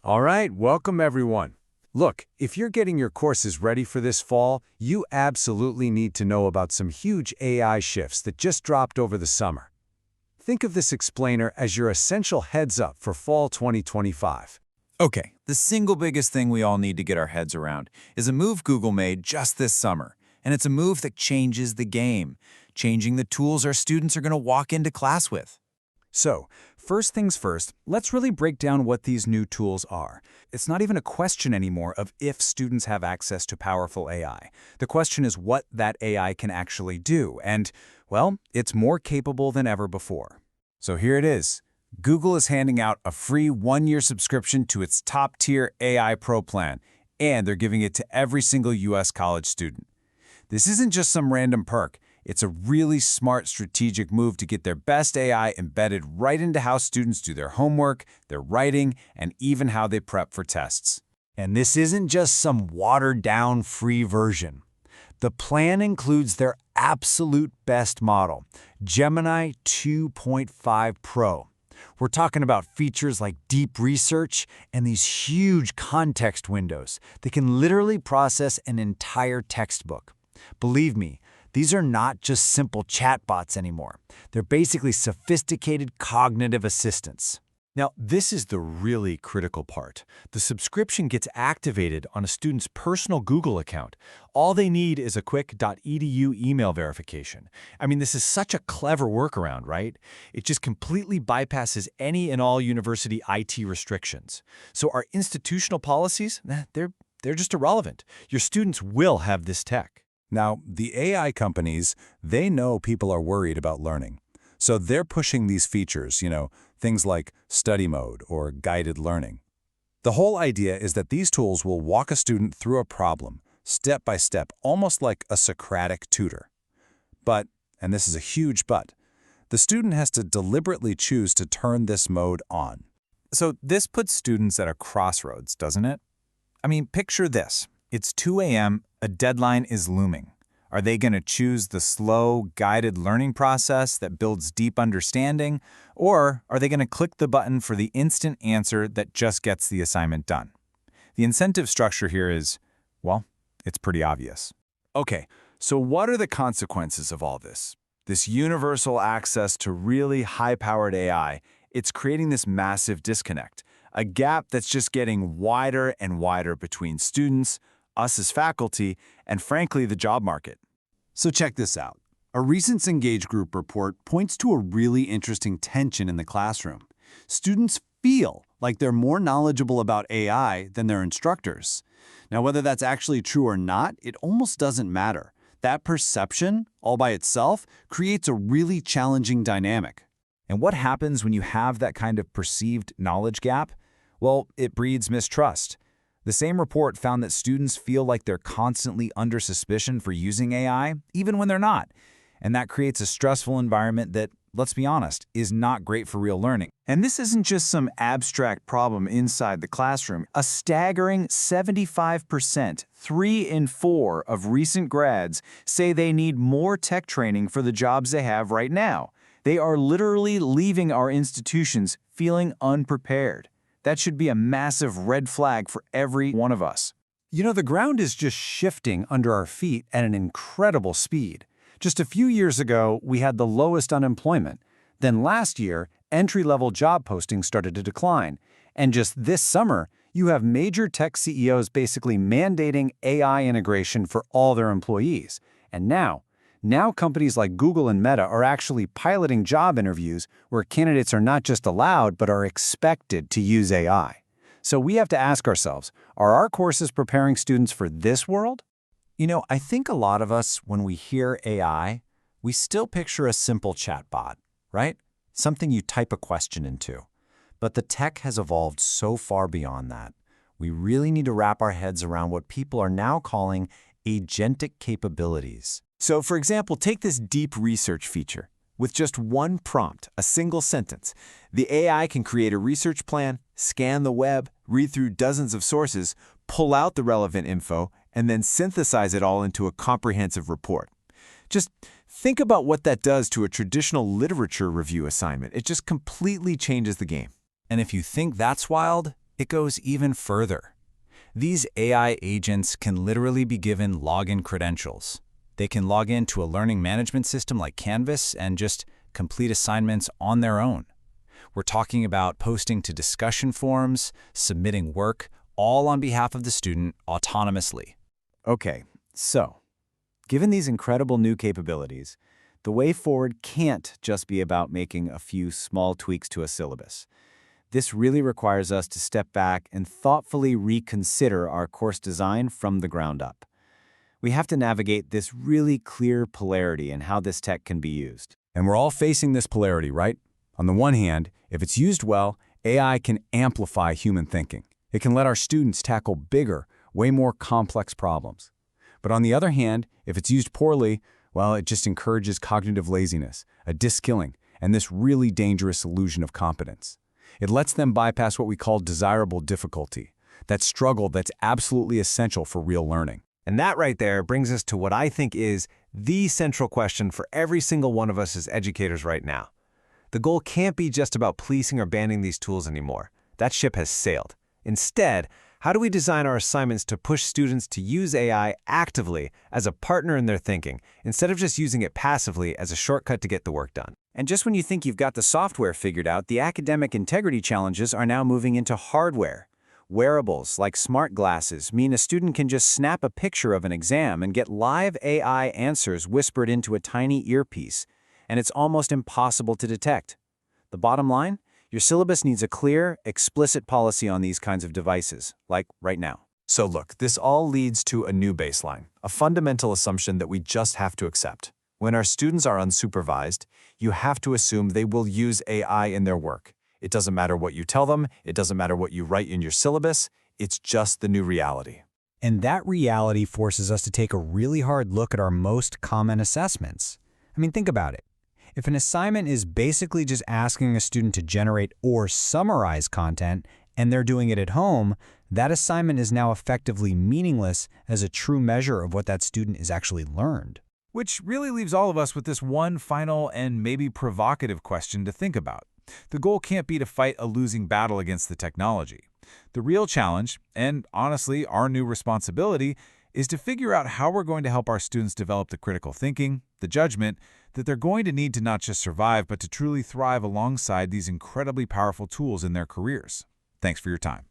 All right, welcome everyone. Look, if you're getting your courses ready for this fall, you absolutely need to know about some huge AI shifts that just dropped over the summer. Think of this explainer as your essential heads-up for fall 2025. Okay, the single biggest thing we all need to get our heads around is a move Google made just this summer. And it's a move that changes the game, changing the tools our students are going to walk into class with. So, first things first, let's really break down what these new tools are. It's not even a question anymore of if students have access to powerful AI. The question is what that AI can actually do, and, well, it's more capable than ever before. So here it is. Google is handing out a free one-year subscription to its top-tier AI Pro plan, and they're giving it to every single U.S. college student. This isn't just some random perk. It's a really smart strategic move to get their best AI embedded right into how students do their homework, their writing, and even how they prep for tests. And this isn't just some watered-down free version. The plan includes their absolute best model, Gemini 2.5 Pro. We're talking about features like deep research and these huge context windows that can literally process an entire textbook. Believe me, these are not just simple chatbots anymore. They're basically sophisticated cognitive assistants. Now, this is the really critical part. The subscription gets activated on a student's personal Google account. All they need is a quick .edu email verification. I mean, this is such a clever workaround, right? It just completely bypasses any and all university IT restrictions. So our institutional policies, they're just irrelevant. Your students will have this tech. Now, the AI companies, they know people are worried about learning. So they're pushing these features, things like study mode or guided learning. The whole idea is that these tools will walk a student through a problem, step by step, almost like a Socratic tutor. But, and this is a huge but, the student has to deliberately choose to turn this mode on. So this puts students at a crossroads, doesn't it? I mean, picture this. It's 2 a.m., a deadline is looming. Are they going to choose the slow, guided learning process that builds deep understanding, or are they going to click the button for the instant answer that just gets the assignment done? The incentive structure here is, well, it's pretty obvious. Okay, so what are the consequences of all this? This universal access to really high-powered AI, it's creating this massive disconnect, a gap that's just getting wider and wider between students, us as faculty, and frankly, the job market. So check this out. A recent Engage Group report points to a really interesting tension in the classroom. Students feel like they're more knowledgeable about AI than their instructors. Now, whether that's actually true or not, it almost doesn't matter. That perception, all by itself, creates a really challenging dynamic. And what happens when you have that kind of perceived knowledge gap? Well, it breeds mistrust. The same report found that students feel like they're constantly under suspicion for using AI, even when they're not. And that creates a stressful environment that, let's be honest, is not great for real learning. And this isn't just some abstract problem inside the classroom. A staggering 75%, 3 in 4 of recent grads say they need more tech training for the jobs they have right now. They are literally leaving our institutions feeling unprepared. That should be a massive red flag for every one of us. The ground is just shifting under our feet at an incredible speed. Just a few years ago, we had the lowest unemployment. Then last year, entry-level job postings started to decline. And just this summer, you have major tech CEOs basically mandating AI integration for all their employees. And now companies like Google and Meta are actually piloting job interviews where candidates are not just allowed but are expected to use AI. So we have to ask ourselves, are our courses preparing students for this world? I think a lot of us, when we hear AI, we still picture a simple chatbot, right? Something you type a question into. But the tech has evolved so far beyond that. We really need to wrap our heads around what people are now calling agentic capabilities. So, for example, take this deep research feature. With just one prompt, a single sentence, the AI can create a research plan, scan the web, read through dozens of sources, pull out the relevant info, and then synthesize it all into a comprehensive report. Just think about what that does to a traditional literature review assignment. It just completely changes the game. And if you think that's wild, It goes even further. These AI agents can literally be given login credentials. They can log into a learning management system like Canvas and just complete assignments on their own. We're talking about posting to discussion forums, submitting work, all on behalf of the student autonomously. Okay, so, given these incredible new capabilities, the way forward can't just be about making a few small tweaks to a syllabus. This really requires us to step back and thoughtfully reconsider our course design from the ground up. We have to navigate this really clear polarity in how this tech can be used. And we're all facing this polarity, right? On the one hand, if it's used well, AI can amplify human thinking. It can let our students tackle bigger, way more complex problems. But on the other hand, if it's used poorly, well, it just encourages cognitive laziness, a diskilling, and this really dangerous illusion of competence. It lets them bypass what we call desirable difficulty, that struggle that's absolutely essential for real learning. And that right there brings us to what I think is the central question for every single one of us as educators right now. The goal can't be just about policing or banning these tools anymore. That ship has sailed. Instead, how do we design our assignments to push students to use AI actively as a partner in their thinking, instead of just using it passively as a shortcut to get the work done? And just when you think you've got the software figured out, the academic integrity challenges are now moving into hardware. Wearables, like smart glasses, mean a student can just snap a picture of an exam and get live AI answers whispered into a tiny earpiece, and it's almost impossible to detect. The bottom line? Your syllabus needs a clear, explicit policy on these kinds of devices, like right now. So look, this all leads to a new baseline, a fundamental assumption that we just have to accept. When our students are unsupervised, you have to assume they will use AI in their work. It doesn't matter what you tell them, it doesn't matter what you write in your syllabus, it's just the new reality. And that reality forces us to take a really hard look at our most common assessments. I mean, think about it. If an assignment is basically just asking a student to generate or summarize content, and they're doing it at home, that assignment is now effectively meaningless as a true measure of what that student is actually learned. Which really leaves all of us with this one final and maybe provocative question to think about. The goal can't be to fight a losing battle against the technology. The real challenge, and honestly our new responsibility, is to figure out how we're going to help our students develop the critical thinking, the judgment, that they're going to need to not just survive, but to truly thrive alongside these incredibly powerful tools in their careers. Thanks for your time.